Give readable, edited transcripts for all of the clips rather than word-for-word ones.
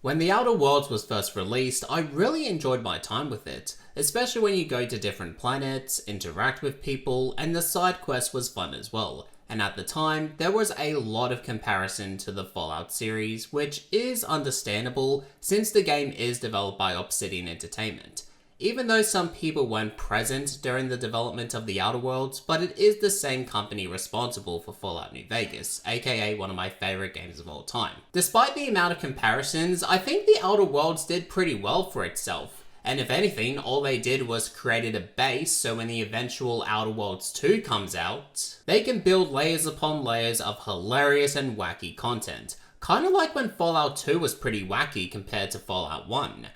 When The Outer Worlds was first released, I really enjoyed my time with it, especially when you go to different planets, interact with people, and the side quest was fun as well. And at the time, there was a lot of comparison to the Fallout series, which is understandable since the game is developed by Obsidian Entertainment. Even though some people weren't present during the development of The Outer Worlds, but it is the same company responsible for Fallout New Vegas, aka one of my favorite games of all time. Despite the amount of comparisons, I think The Outer Worlds did pretty well for itself. And if anything, all they did was created a base so when the eventual Outer Worlds 2 comes out, they can build layers upon layers of hilarious and wacky content. Kinda like when Fallout 2 was pretty wacky compared to Fallout 1.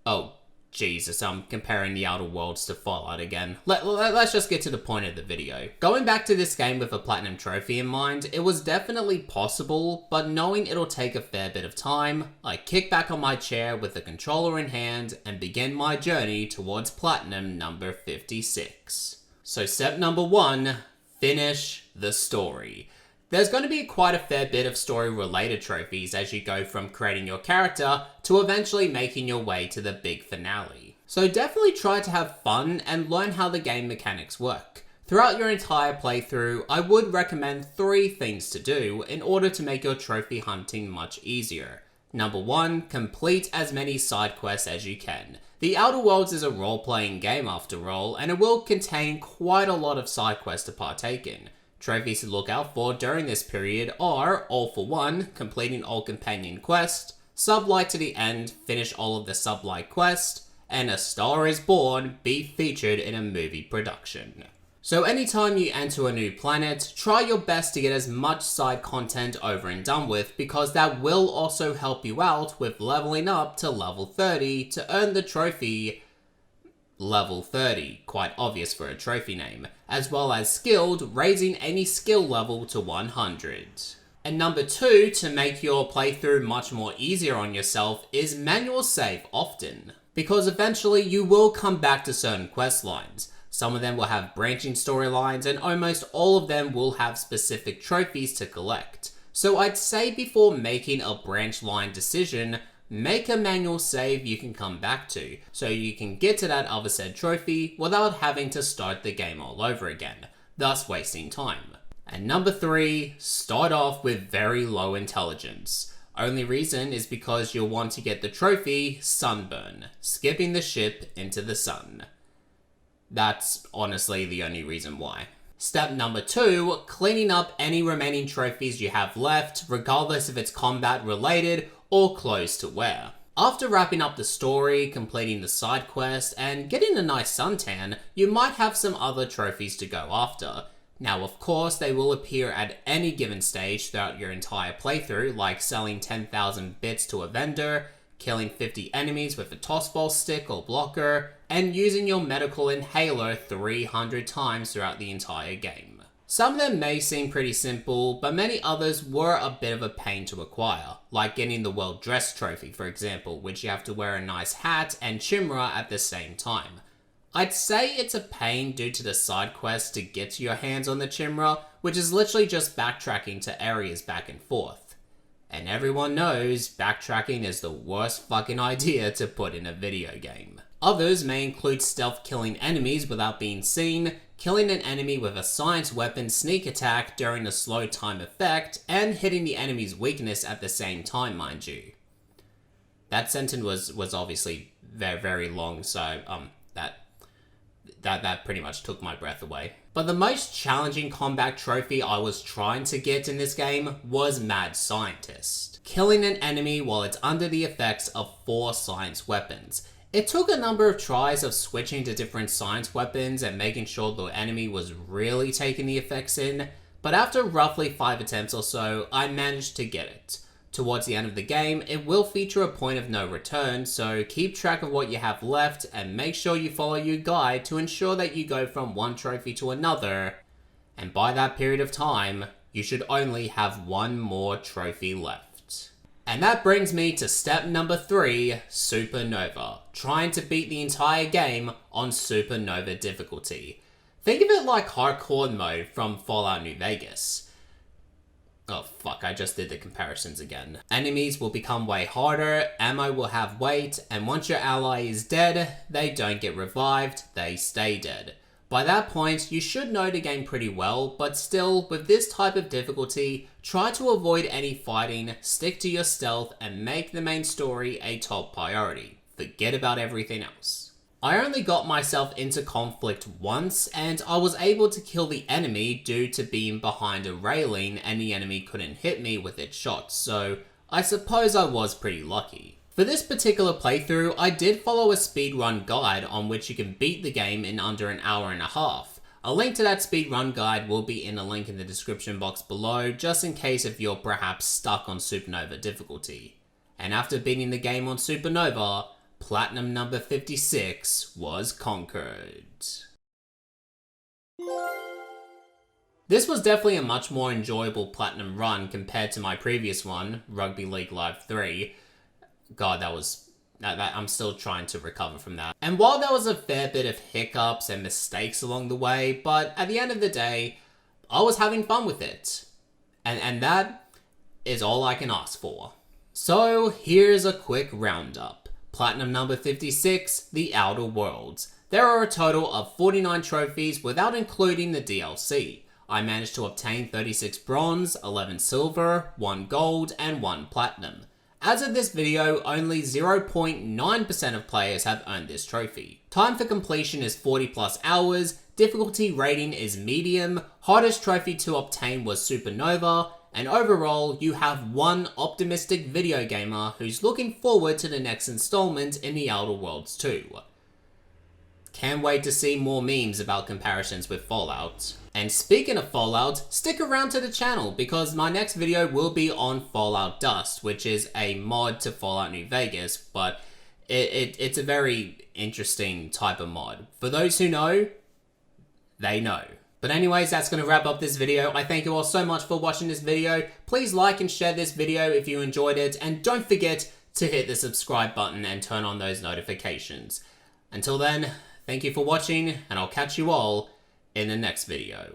Oh, Jesus, I'm comparing The Outer Worlds to Fallout again. Let's just get to the point of the video. Going back to this game with a platinum trophy in mind, it was definitely possible, but knowing it'll take a fair bit of time, I kick back on my chair with the controller in hand and begin my journey towards platinum number 56. So step number 1, finish the story. There's going to be quite a fair bit of story-related trophies as you go from creating your character to eventually making your way to the big finale. So definitely try to have fun and learn how the game mechanics work. Throughout your entire playthrough, I would recommend 3 things to do in order to make your trophy hunting much easier. Number 1, complete as many side quests as you can. The Outer Worlds is a role-playing game after all, and it will contain quite a lot of side quests to partake in. Trophies to look out for during this period are, all for one, completing all companion quests, sublight to the end, finish all of the sublight quests, and A Star is Born be featured in a movie production. So anytime you enter a new planet, try your best to get as much side content over and done with because that will also help you out with leveling up to level 30 to earn the trophy Level 30, quite obvious for a trophy name, as well as Skilled, raising any skill level to 100. And number 2, to make your playthrough much more easier on yourself, is manual save often. Because eventually you will come back to certain quest lines. Some of them will have branching storylines and almost all of them will have specific trophies to collect. So I'd say before making a branch line decision, make a manual save you can come back to, so you can get to that other said trophy without having to start the game all over again, thus wasting time. And number 3, start off with very low intelligence. Only reason is because you'll want to get the trophy Sunburn, skipping the ship into the sun. That's honestly the only reason why. Step number 2, cleaning up any remaining trophies you have left, regardless if it's combat related or clothes to wear. After wrapping up the story, completing the side quest, and getting a nice suntan, you might have some other trophies to go after. Now of course they will appear at any given stage throughout your entire playthrough, like selling 10,000 bits to a vendor, killing 50 enemies with a tossball stick or blocker, and using your medical inhaler 300 times throughout the entire game. Some of them may seem pretty simple, but many others were a bit of a pain to acquire, like getting the Well Dressed trophy for example, which you have to wear a nice hat and chimera at the same time. I'd say it's a pain due to the side quest to get to your hands on the chimera, which is literally just backtracking to areas back and forth. And everyone knows backtracking is the worst fucking idea to put in a video game. Others may include stealth killing enemies without being seen, killing an enemy with a science weapon sneak attack during the slow time effect, and hitting the enemy's weakness at the same time, mind you. That sentence was obviously very, very long, so that pretty much took my breath away. But the most challenging combat trophy I was trying to get in this game was Mad Scientist, killing an enemy while it's under the effects of 4 science weapons. It took a number of tries of switching to different science weapons and making sure the enemy was really taking the effects in, but after roughly 5 attempts or so, I managed to get it. Towards the end of the game, it will feature a point of no return, so keep track of what you have left and make sure you follow your guide to ensure that you go from one trophy to another, and by that period of time, you should only have 1 more trophy left. And that brings me to step number 3, Supernova, trying to beat the entire game on Supernova difficulty. Think of it like hardcore mode from Fallout New Vegas. Oh fuck, I just did the comparisons again. Enemies will become way harder, ammo will have weight, and once your ally is dead, they don't get revived, they stay dead. By that point, you should know the game pretty well, but still, with this type of difficulty, try to avoid any fighting, stick to your stealth, and make the main story a top priority. Forget about everything else. I only got myself into conflict once, and I was able to kill the enemy due to being behind a railing and the enemy couldn't hit me with its shots, so I suppose I was pretty lucky. For this particular playthrough, I did follow a speedrun guide on which you can beat the game in under an hour and a half. A link to that speedrun guide will be in a link in the description box below, just in case if you're perhaps stuck on Supernova difficulty. And after beating the game on Supernova, Platinum number 56 was conquered. This was definitely a much more enjoyable Platinum run compared to my previous one, Rugby League Live 3. God, I'm still trying to recover from that. And while there was a fair bit of hiccups and mistakes along the way, but at the end of the day, I was having fun with it. And that is all I can ask for. So here's a quick roundup. Platinum number 56, The Outer Worlds. There are a total of 49 trophies without including the DLC. I managed to obtain 36 bronze, 11 silver, 1 gold, and 1 platinum. As of this video, only 0.9% of players have earned this trophy. Time for completion is 40 plus hours, difficulty rating is medium, hardest trophy to obtain was Supernova, and overall, you have one optimistic video gamer who's looking forward to the next installment in The Outer Worlds 2. Can't wait to see more memes about comparisons with Fallout. And speaking of Fallout, stick around to the channel because my next video will be on Fallout Dust, which is a mod to Fallout New Vegas, but it's a very interesting type of mod. For those who know, they know. But anyways, that's going to wrap up this video. I thank you all so much for watching this video. Please like and share this video if you enjoyed it, and don't forget to hit the subscribe button and turn on those notifications. Until then, thank you for watching, and I'll catch you all in the next video.